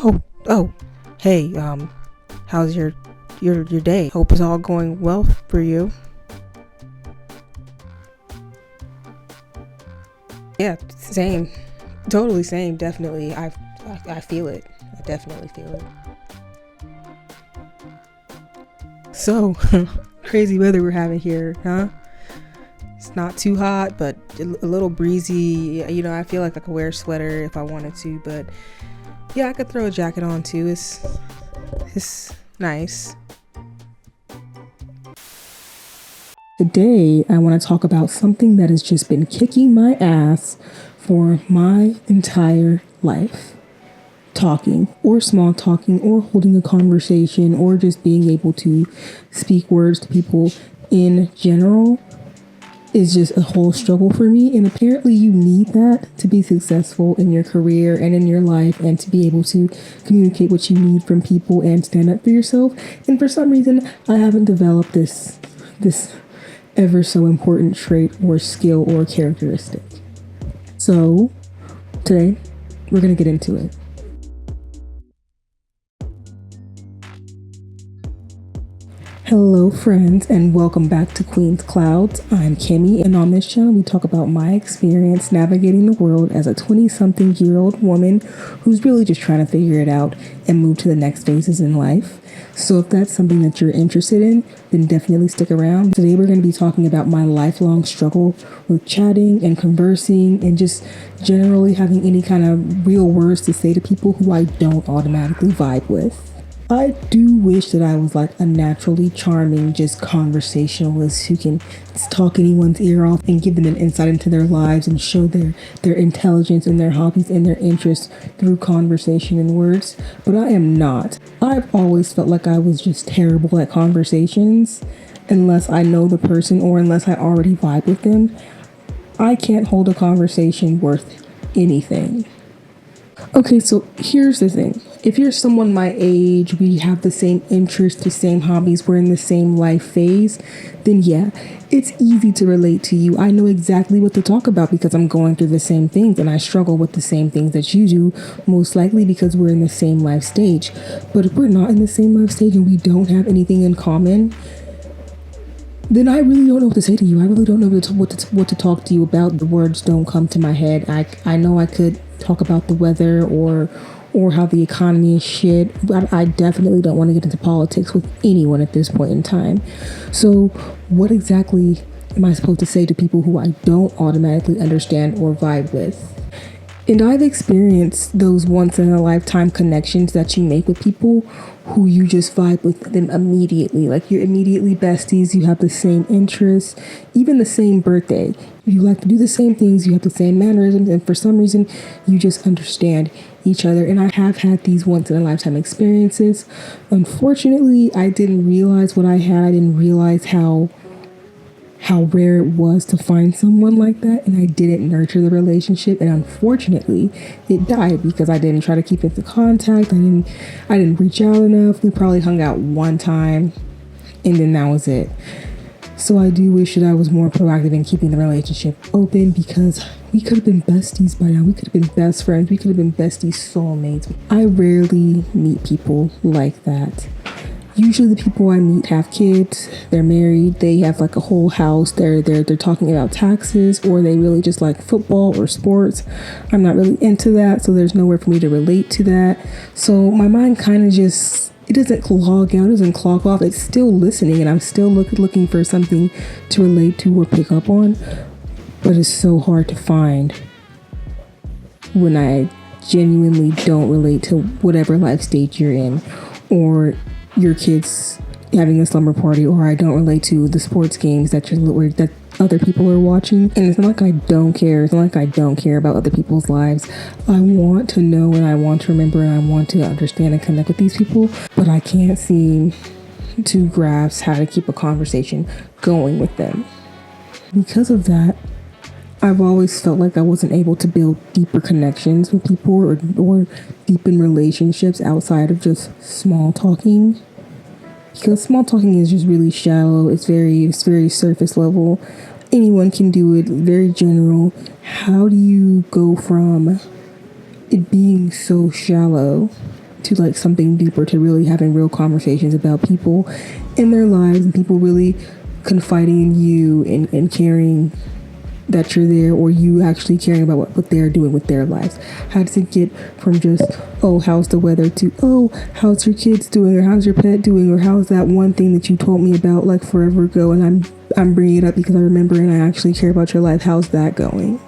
Oh, hey, how's your day? Hope it's all going well for you. Yeah, same. Totally same, definitely. I feel it. I definitely feel it. So, crazy weather we're having here, huh? It's not too hot, but a little breezy. I feel like I could wear a sweater if I wanted to, but yeah, I could throw a jacket on too. It's nice. Today, I want to talk about something that has just been kicking my ass for my entire life. Talking, or small talking, or holding a conversation, or just being able to speak words to people in general is just a whole struggle for me. And apparently, you need that to be successful in your career and in your life, and to be able to communicate what you need from people and stand up for yourself. And for some reason, I haven't developed this ever so important trait or skill or characteristic. So today we're going to get into it. Hello friends, and welcome back to Queen's Clouds. I'm Kimmy, and on this channel we talk about my experience navigating the world as a 20-something-year-old woman who's really just trying to figure it out and move to the next phases in life. So if that's something that you're interested in, then definitely stick around. Today we're going to be talking about my lifelong struggle with chatting and conversing and just generally having any kind of real words to say to people who I don't automatically vibe with. I do wish that I was like a naturally charming, just conversationalist who can talk anyone's ear off and give them an insight into their lives and show their intelligence and their hobbies and their interests through conversation and words. But I am not. I've always felt like I was just terrible at conversations unless I know the person or unless I already vibe with them. I can't hold a conversation worth anything. Okay, so here's the thing. If you're someone my age, we have the same interests, the same hobbies, we're in the same life phase, then yeah, it's easy to relate to you. I know exactly what to talk about because I'm going through the same things and I struggle with the same things that you do, most likely because we're in the same life stage. But if we're not in the same life stage and we don't have anything in common, then I really don't know what to say to you. I really don't know what to talk to you about. The words don't come to my head. I know I could talk about the weather or how the economy is shit, but I definitely don't want to get into politics with anyone at this point in time. So what exactly am I supposed to say to people who I don't automatically understand or vibe with? And I've experienced those once in a lifetime connections that you make with people who you just vibe with them immediately. Like you're immediately besties, you have the same interests, even the same birthday. You like to do the same things, you have the same mannerisms, and for some reason you just understand each other. And I have had these once in a lifetime experiences. Unfortunately, I didn't realize what I had and realize how rare it was to find someone like that, and I didn't nurture the relationship, and unfortunately it died because I didn't try to keep into contact. I didn't reach out enough. We probably hung out one time and then that was it. So I do wish that I was more proactive in keeping the relationship open, because we could have been besties by now. We could have been best friends. We could have been besties, soulmates. I rarely meet people like that. Usually the people I meet have kids, they're married, they have like a whole house, they're talking about taxes, or they really just like football or sports. I'm not really into that, so there's nowhere for me to relate to that. So my mind kind of just, it doesn't clog out, it doesn't clog off. It's still listening and I'm still looking for something to relate to or pick up on, but it's so hard to find when I genuinely don't relate to whatever life stage you're in, or your kids having a slumber party, or I don't relate to the sports games that other people are watching. And it's not like I don't care. It's not like I don't care about other people's lives. I want to know and I want to remember and I want to understand and connect with these people, but I can't seem to grasp how to keep a conversation going with them. Because of that, I've always felt like I wasn't able to build deeper connections with people or deepen relationships outside of just small talking. Because small talking is just really shallow. It's very surface level. Anyone can do it, very general. How do you go from it being so shallow to like something deeper, to really having real conversations about people in their lives and people really confiding in you and caring that you're there, or you actually caring about what they're doing with their lives. How does it get from just, oh, how's the weather, to, oh, how's your kids doing, or how's your pet doing, or how's that one thing that you told me about like forever ago and I'm bringing it up because I remember and I actually care about your life. How's that going?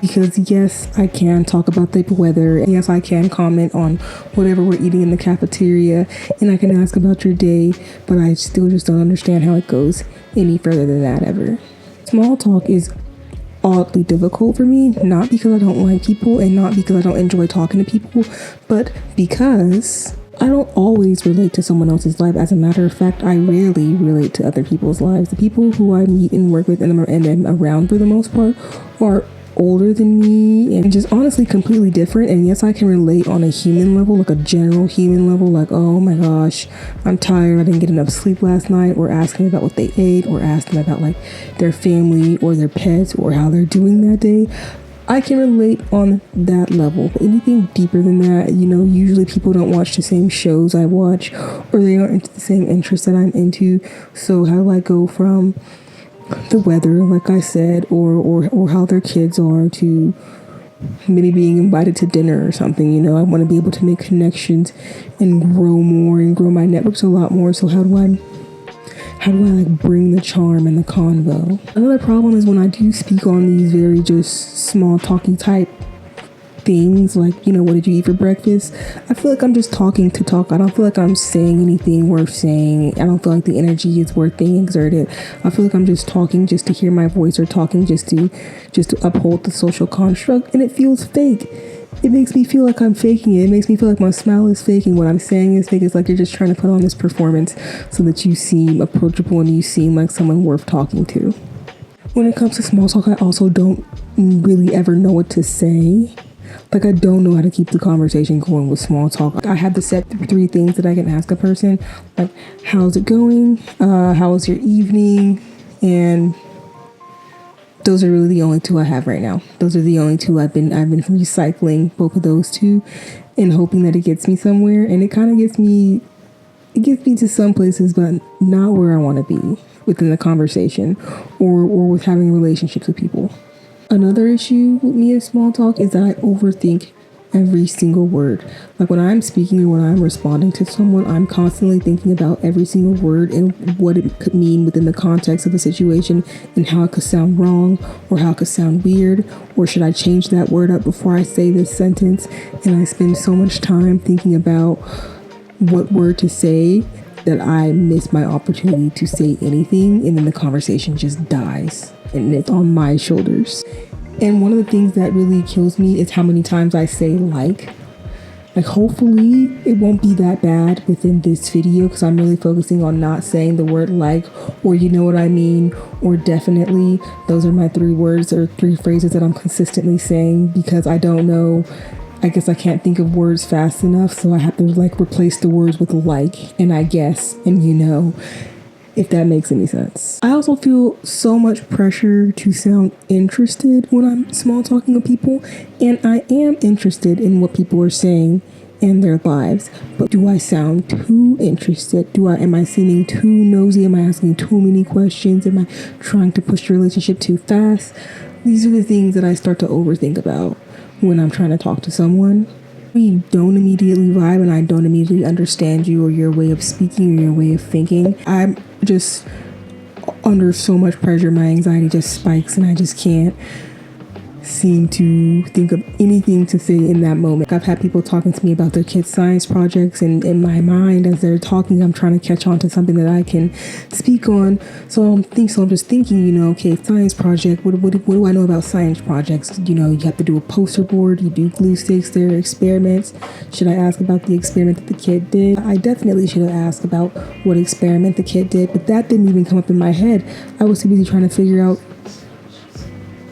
Because yes, I can talk about the weather, and yes, I can comment on whatever we're eating in the cafeteria, and I can ask about your day, but I still just don't understand how it goes any further than that ever. Small talk is oddly difficult for me, not because I don't like people and not because I don't enjoy talking to people, but because I don't always relate to someone else's life. As a matter of fact, I rarely relate to other people's lives. The people who I meet and work with and am around for the most part are older than me and just honestly completely different. And yes, I can relate on a human level, like a general human level, like, oh my gosh, I'm tired, I didn't get enough sleep last night, or asking about what they ate, or asking about like their family or their pets or how they're doing that day. I can relate on that level. But anything deeper than that, usually people don't watch the same shows I watch, or they aren't into the same interests that I'm into. So how do I go from the weather, like I said, or how their kids are, to maybe being invited to dinner or something? I want to be able to make connections and grow more and grow my networks a lot more. So how do I like bring the charm and the convo? Another problem is when I do speak on these very just small talky type things, like, what did you eat for breakfast? I feel like I'm just talking to talk. I don't feel like I'm saying anything worth saying. I don't feel like the energy is worth being exerted. I feel like I'm just talking just to hear my voice, or talking just to uphold the social construct, and it feels fake. It makes me feel like I'm faking it. It makes me feel like my smile is fake and what I'm saying is fake. It's like you're just trying to put on this performance so that you seem approachable and you seem like someone worth talking to. When it comes to small talk, I also don't really ever know what to say. Like, I don't know how to keep the conversation going with small talk. I have the set 3 things that I can ask a person, like, how's it going? How was your evening? And those are really the only 2 I have right now. Those are the only 2 I've been recycling, both of those 2, and hoping that it gets me somewhere. And it kind of gets me to some places, but not where I want to be within the conversation or with having relationships with people. Another issue with me in small talk is that I overthink every single word. Like, when I'm speaking or when I'm responding to someone, I'm constantly thinking about every single word and what it could mean within the context of the situation, and how it could sound wrong, or how it could sound weird, or should I change that word up before I say this sentence? And I spend so much time thinking about what word to say that I miss my opportunity to say anything, and then the conversation just dies and it's on my shoulders. And one of the things that really kills me is how many times I say like hopefully it won't be that bad within this video, because I'm really focusing on not saying the word like, or you know what I mean, or definitely. Those are my 3 words or 3 phrases that I'm consistently saying, because I don't know, I guess I can't think of words fast enough, so I have to like replace the words with like and I guess and if that makes any sense. I also feel so much pressure to sound interested when I'm small talking with people, and I am interested in what people are saying in their lives, but do I sound too interested? Am I seeming too nosy? Am I asking too many questions? Am I trying to push the relationship too fast? These are the things that I start to overthink about when I'm trying to talk to someone. We don't immediately vibe and I don't immediately understand you or your way of speaking or your way of thinking, I'm just under so much pressure. My anxiety just spikes and I just can't seem to think of anything to say in that moment. I've had people talking to me about their kids' science projects, and in my mind as they're talking, I'm trying to catch on to something that I can speak on. So I'm just thinking, okay, science project, what do I know about science projects? You have to do a poster board, you do glue sticks, there are experiments. Should I ask about the experiment that the kid did? I definitely should have asked about what experiment the kid did, but that didn't even come up in my head. I was too busy trying to figure out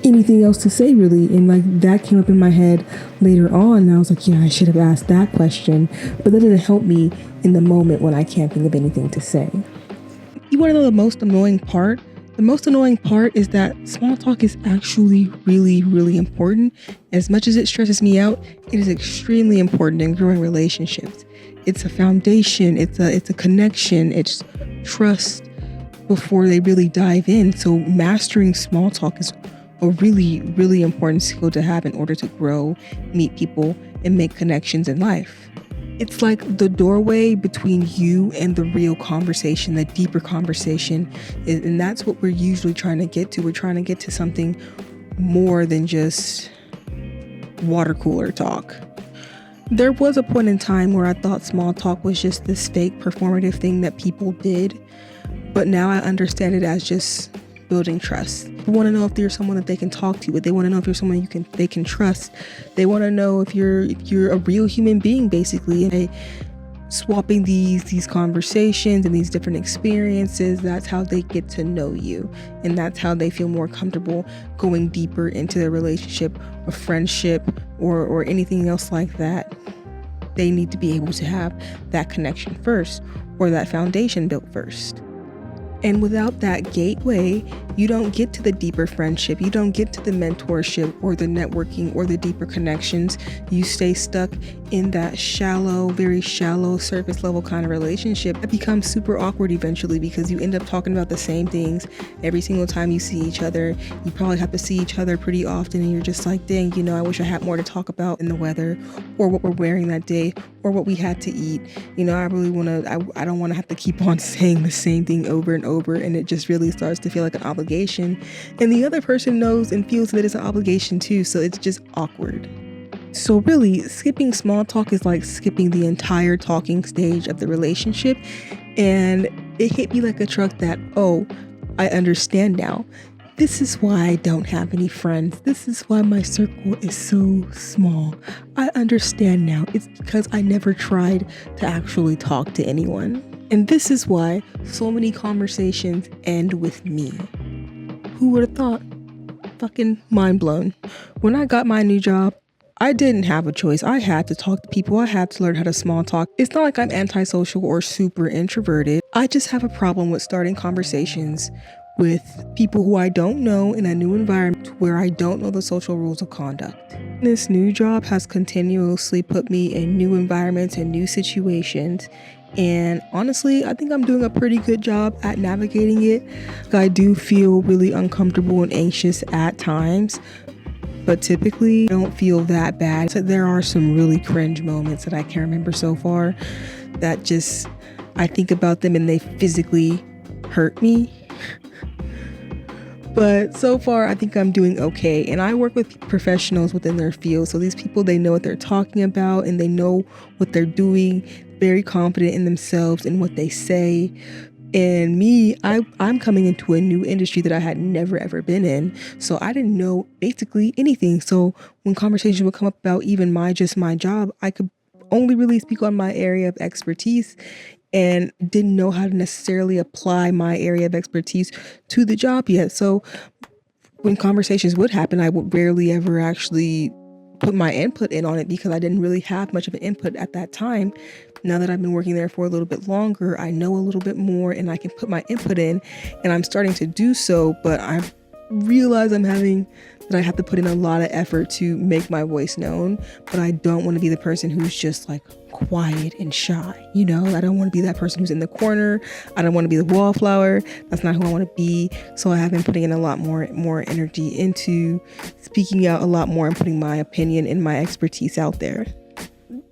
anything else to say, really, and that came up in my head later on, and I was like, yeah, I should have asked that question, but that didn't help me in the moment when I can't think of anything to say. You want to know the most annoying part? The most annoying part is that small talk is actually really, really important. As much as it stresses me out, it is extremely important in growing relationships. it's a foundation, it's a connection, it's trust before they really dive in. So mastering small talk is a really, really important skill to have in order to grow, meet people, and make connections in life. It's like the doorway between you and the real conversation, the deeper conversation. And that's what we're usually trying to get to. We're trying to get to something more than just water cooler talk. There was a point in time where I thought small talk was just this fake performative thing that people did. But now I understand it as just building trust. They want to know if you're someone that they can talk to, but they want to know if you're someone they can trust. They want to know if you're a real human being, basically. And swapping these conversations and these different experiences, that's how they get to know you, and that's how they feel more comfortable going deeper into their relationship or friendship or anything else like that. They need to be able to have that connection first, or that foundation built first. And without that gateway, you don't get to the deeper friendship, you don't get to the mentorship or the networking or the deeper connections. You stay stuck in that shallow, very shallow, surface level kind of relationship. It becomes super awkward eventually because you end up talking about the same things every single time you see each other. You probably have to see each other pretty often, and you're just like, dang, I wish I had more to talk about in the weather, or what we're wearing that day, or what we had to eat. I really I don't want to have to keep on saying the same thing over and over, and it just really starts to feel like an obligation. And the other person knows and feels that it's an obligation too, so it's just awkward. So really, skipping small talk is like skipping the entire talking stage of the relationship. And it hit me like a truck that, oh, I understand now. This is why I don't have any friends. This is why my circle is so small. I understand now. It's because I never tried to actually talk to anyone. And this is why so many conversations end with me. Who would have thought? Fucking mind blown. When I got my new job, I didn't have a choice. I had to talk to people. I had to learn how to small talk. It's not like I'm antisocial or super introverted. I just have a problem with starting conversations with people who I don't know in a new environment where I don't know the social rules of conduct. This new job has continuously put me in new environments and new situations. And honestly, I think I'm doing a pretty good job at navigating it. I do feel really uncomfortable and anxious at times, but typically I don't feel that bad. So there are some really cringe moments that I can remember so far that just, I think about them and they physically hurt me. But so far, I think I'm doing okay. And I work with professionals within their field. So these people, they know what they're talking about and they know what they're doing, very confident in themselves and what they say. And me, I'm coming into a new industry that I had never, ever been in. So I didn't know basically anything. So when conversations would come up about even my job, I could only really speak on my area of expertise and didn't know how to necessarily apply my area of expertise to the job yet. So when conversations would happen, I would rarely ever actually put my input in on it because I didn't really have much of an input at that time. Now that I've been working there for a little bit longer, I know a little bit more and I can put my input in, and I'm starting to do so, but I realize I have to put in a lot of effort to make my voice known, but I don't want to be the person who's just like quiet and shy. I don't want to be that person who's in the corner. I don't want to be the wallflower. That's not who I want to be. So I have been putting in a lot more energy into speaking out a lot more and putting my opinion and my expertise out there.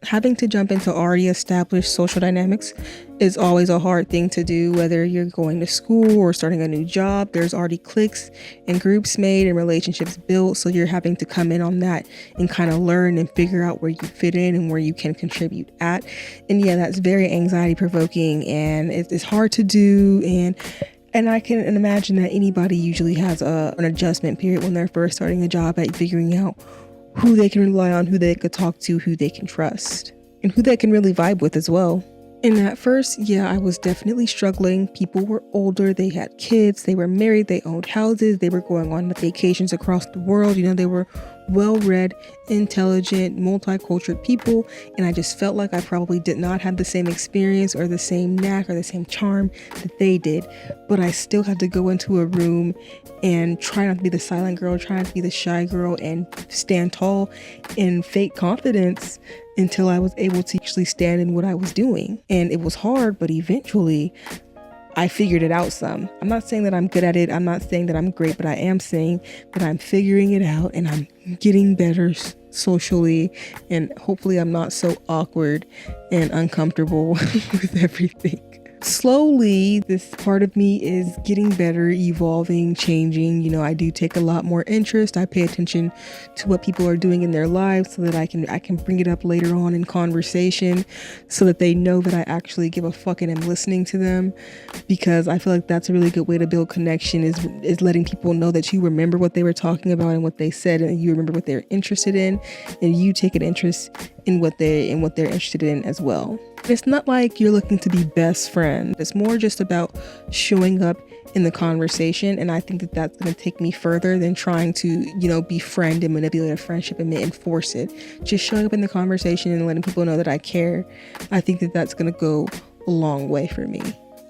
Having to jump into already established social dynamics is always a hard thing to do, whether you're going to school or starting a new job. There's already cliques and groups made and relationships built, so you're having to come in on that and kind of learn and figure out where you fit in and where you can contribute at. And yeah, that's very anxiety provoking and it's hard to do, and I can imagine that anybody usually has an adjustment period when they're first starting a job at figuring out who they can rely on, who they could talk to, who they can trust, and who they can really vibe with as well. And at first, yeah, I was definitely struggling. People were older, they had kids, they were married, they owned houses, they were going on vacations across the world. They were well-read, intelligent, multicultural people. And I just felt like I probably did not have the same experience or the same knack or the same charm that they did. But I still had to go into a room and try not to be the silent girl, try not to be the shy girl, and stand tall in fake confidence until I was able to actually stand in what I was doing. And it was hard, but eventually I figured it out some. I'm not saying that I'm good at it. I'm not saying that I'm great, but I am saying that I'm figuring it out and I'm getting better socially, and hopefully I'm not so awkward and uncomfortable with everything. Slowly, this part of me is getting better, evolving, changing. You know, I do take a lot more interest. I pay attention to what people are doing in their lives so that I can bring it up later on in conversation so that they know that I actually give a fuck and am listening to them, because I feel like that's a really good way to build connection is letting people know that you remember what they were talking about and what they said, and you remember what they're interested in, and you take an interest in what they're interested in as well. It's not like you're looking to be best friends. It's more just about showing up in the conversation, and I think that that's going to take me further than trying to, you know, befriend and manipulate a friendship and force it. Just showing up in the conversation and letting people know that I care. I think that that's going to go a long way for me.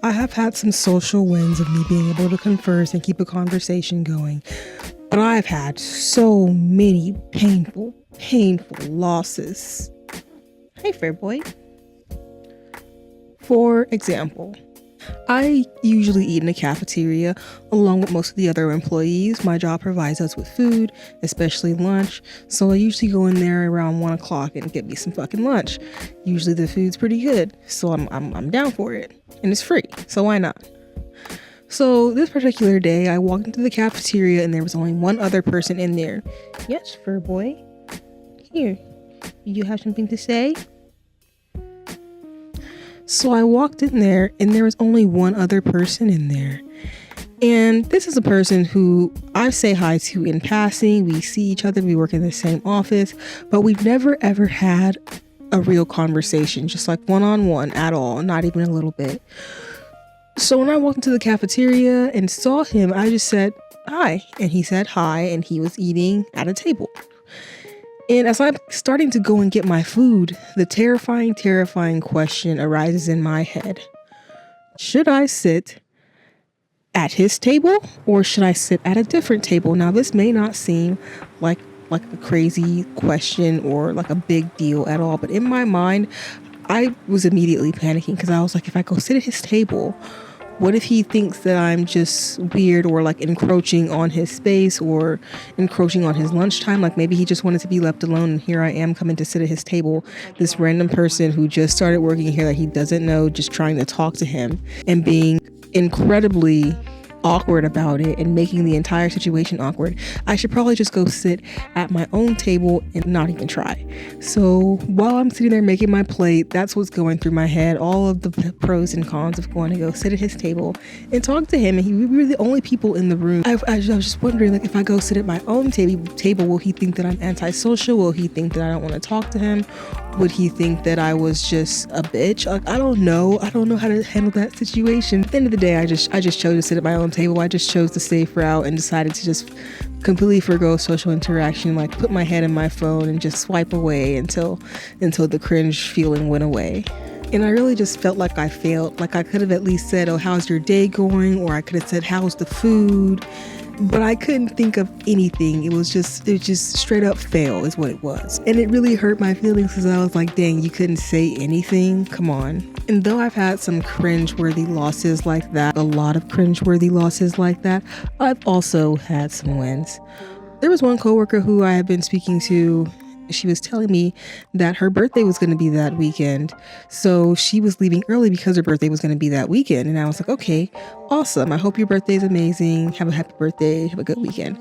I have had some social wins of me being able to converse and keep a conversation going, but I've had so many painful losses. Hey, fair boy. For example, I usually eat in a cafeteria along with most of the other employees. My job provides us with food, especially lunch. So I usually go in there around 1 o'clock and get me some fucking lunch. Usually the food's pretty good, so I'm down for it. And it's free, so why not? So this particular day, I walked into the cafeteria and there was only one other person in there. Yes, fur boy. Here, you have something to say? So I walked in there and there was only one other person in there. And this is a person who I say hi to in passing. We see each other, we work in the same office, but we've never ever had a real conversation, just like one-on-one at all, not even a little bit. So when I walked into the cafeteria and saw him, I just said hi, and he said hi, and he was eating at a table. And as I'm starting to go and get my food, the terrifying question arises in my head. Should I sit at his table or should I sit at a different table? Now, this may not seem like a crazy question or like a big deal at all, but in my mind, I was immediately panicking because I was like, if I go sit at his table, what if he thinks that I'm just weird or like encroaching on his space or encroaching on his lunchtime? Like maybe he just wanted to be left alone, and here I am coming to sit at his table, this random person who just started working here that he doesn't know, just trying to talk to him and being incredibly awkward about it and making the entire situation awkward. I should probably just go sit at my own table and not even try. So while I'm sitting there making my plate, that's what's going through my head, all of the pros and cons of going to go sit at his table and talk to him. And we were the only people in the room. I was just wondering, like, if I go sit at my own table, will he think that I'm antisocial? Will he think that I don't want to talk to him? Would he think that I was just a bitch? Like, I don't know how to handle that situation. At the end of the day, I just chose to sit at my own table. I just chose the safe route and decided to just completely forgo social interaction, like put my head in my phone and just swipe away until the cringe feeling went away. And I really just felt like I failed. Like I could have at least said, oh, how's your day going? Or I could have said, how's the food? But I couldn't think of anything. It was just straight up fail is what it was. And it really hurt my feelings because I was like, dang, you couldn't say anything? Come on. And though I've had some cringeworthy losses like that, a lot of cringeworthy losses like that, I've also had some wins. There was one coworker who I had been speaking to. She was telling me that her birthday was going to be that weekend. So she was leaving early because her birthday was going to be that weekend. And I was like, okay, awesome. I hope your birthday is amazing. Have a happy birthday. Have a good weekend.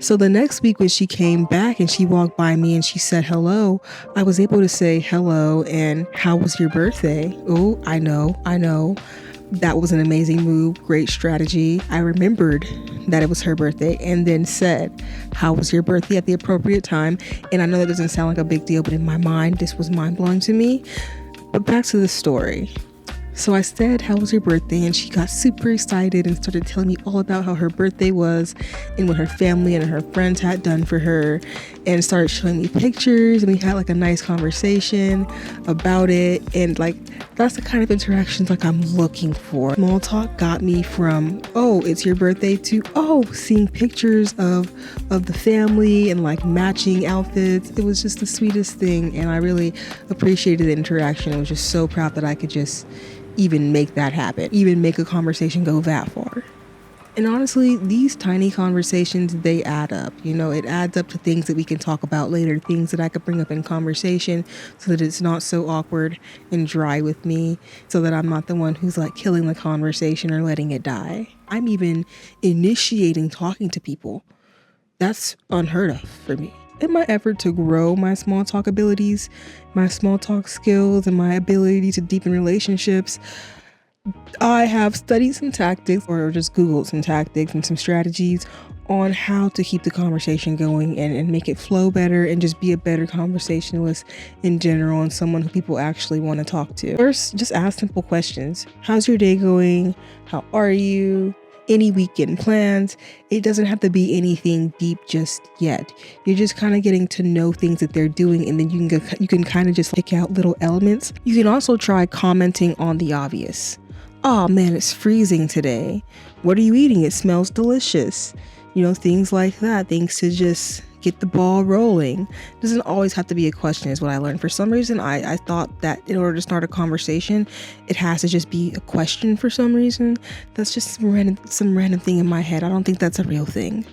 So the next week when she came back and she walked by me and she said hello, I was able to say hello and how was your birthday? Oh, I know. That was an amazing move. Great strategy. I remembered that it was her birthday and then said, how was your birthday at the appropriate time? And I know that doesn't sound like a big deal, but in my mind, this was mind-blowing to me. But back to the story. So I said, how was your birthday? And she got super excited and started telling me all about how her birthday was and what her family and her friends had done for her, and started showing me pictures, and we had like a nice conversation about it. And like That's the kind of interactions like I'm looking for. Small talk got me from, oh, it's your birthday, to, oh, seeing pictures of the family and like matching outfits. It was just the sweetest thing, and I really appreciated the interaction. I was just so proud that I could just even make that happen, even make a conversation go that far. And honestly, these tiny conversations, they add up. You know, it adds up to things that we can talk about later, things that I could bring up in conversation so that it's not so awkward and dry with me, so that I'm not the one who's like killing the conversation or letting it die. I'm even initiating talking to people. That's unheard of for me. In my effort to grow my small talk abilities, my small talk skills, and my ability to deepen relationships, I have studied some tactics, or just Googled some tactics and some strategies on how to keep the conversation going and make it flow better and just be a better conversationalist in general and someone who people actually want to talk to. First, just ask simple questions. How's your day going? How are you? Any weekend plans? It doesn't have to be anything deep just yet. You're just kind of getting to know things that they're doing, and then you can kind of just pick out little elements. You can also try commenting on the obvious. Oh man, it's freezing today. What are you eating? It smells delicious. You know, things like that. Things to just get the ball rolling. Doesn't always have to be a question, is what I learned. For some reason, I thought that in order to start a conversation, it has to just be a question for some reason. That's just some random thing in my head. I don't think that's a real thing.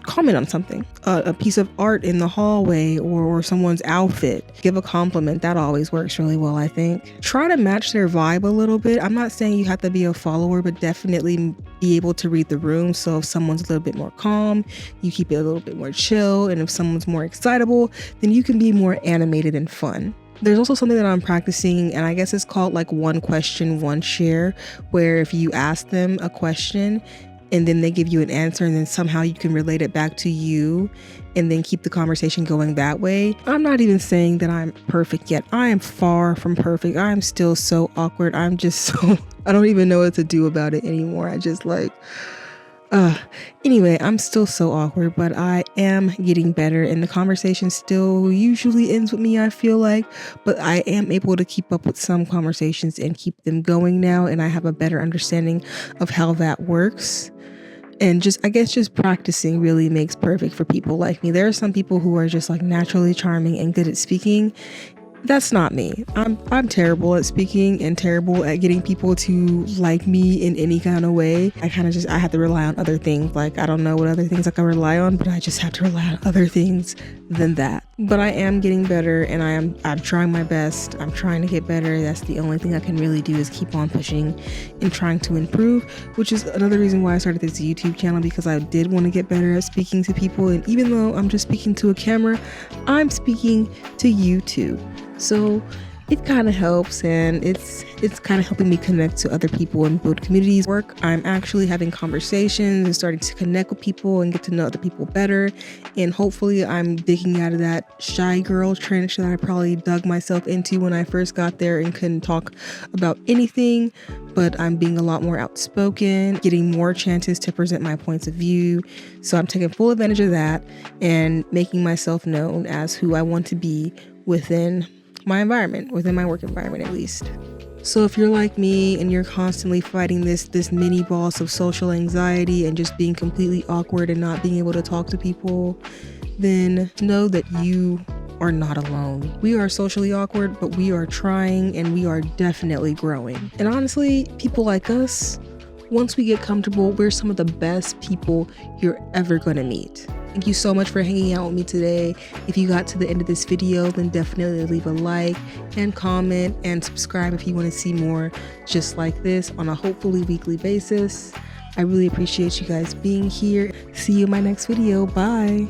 Comment on something, a piece of art in the hallway or someone's outfit. Give a compliment. That always works really well, I think. Try to match their vibe a little bit. I'm not saying you have to be a follower, but definitely be able to read the room. So if someone's a little bit more calm, you keep it a little bit more chill. And if someone's more excitable, then you can be more animated and fun. There's also something that I'm practicing, and I guess it's called like one question, one share, where if you ask them a question and then they give you an answer, and then somehow you can relate it back to you and then keep the conversation going that way. I'm not even saying that I'm perfect yet. I am far from perfect. I'm still so awkward. I don't even know what to do about it anymore. I just anyway, I'm still so awkward, but I am getting better, and the conversation still usually ends with me, I feel like, but I am able to keep up with some conversations and keep them going now, and I have a better understanding of how that works. And I guess practicing really makes perfect for people like me. There are some people who are just like naturally charming and good at speaking. That's not me. I'm terrible at speaking and terrible at getting people to like me in any kind of way. I have to rely on other things. Like, I don't know what other things I can rely on, but I just have to rely on other things than that. But I am getting better, and I'm trying my best. I'm trying to get better. That's the only thing I can really do, is keep on pushing and trying to improve, which is another reason why I started this YouTube channel, because I did want to get better at speaking to people. And even though I'm just speaking to a camera, I'm speaking to you too. So it kind of helps, and it's kind of helping me connect to other people and build communities. I'm actually having conversations and starting to connect with people and get to know other people better. And hopefully I'm digging out of that shy girl trench that I probably dug myself into when I first got there and couldn't talk about anything. But I'm being a lot more outspoken, getting more chances to present my points of view. So I'm taking full advantage of that and making myself known as who I want to be within my environment, within my work environment at least. So if you're like me and you're constantly fighting this mini boss of social anxiety and just being completely awkward and not being able to talk to people, then know that you are not alone. We are socially awkward, but we are trying, and we are definitely growing. And honestly, people like us, once we get comfortable, we're some of the best people you're ever gonna meet. Thank you so much for hanging out with me today. If you got to the end of this video, then definitely leave a like and comment and subscribe if you want to see more just like this on a hopefully weekly basis. I really appreciate you guys being here. See you in my next video. Bye.